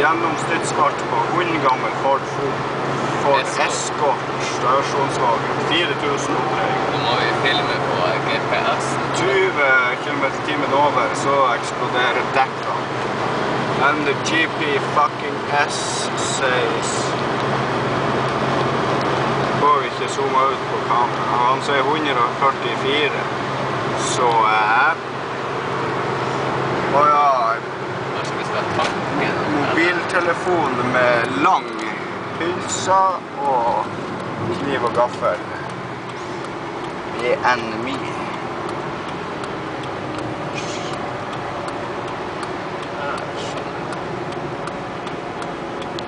gjennomsnittsfart på 100 gammel Ford Escort stasjonsvagen. 4000 oppdreig. Nå må vi filme på GPS. 20 km/t over, så eksploderer dekka. And the GP fucking S says... Får vi ikke zooma ut på kamera. Han sier 144. Så mobiltelefon med lang pylsa og kniv og gaffel i NMI.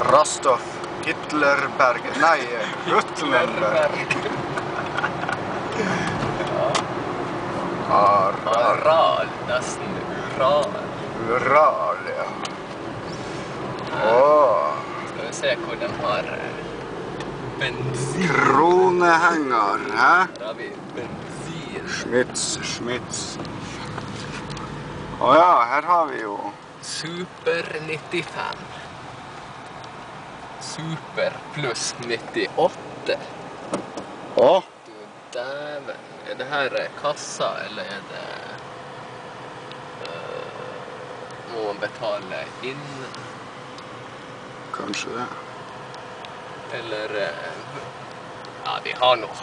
Rostov, Hitlerberg, nei, Hitlerberg. Aral, nesten Ural. Ural, ja. Skal vi se hvor den har bensin. Kronehenger, hæ? Her har vi bensin. Schmitz. Ja, her har vi jo... Super 95. Super pluss 98. Åh? Du dæven. Er det her kassa, eller er det... må man betale inn? Kanskje det. Eller... ja, vi har noe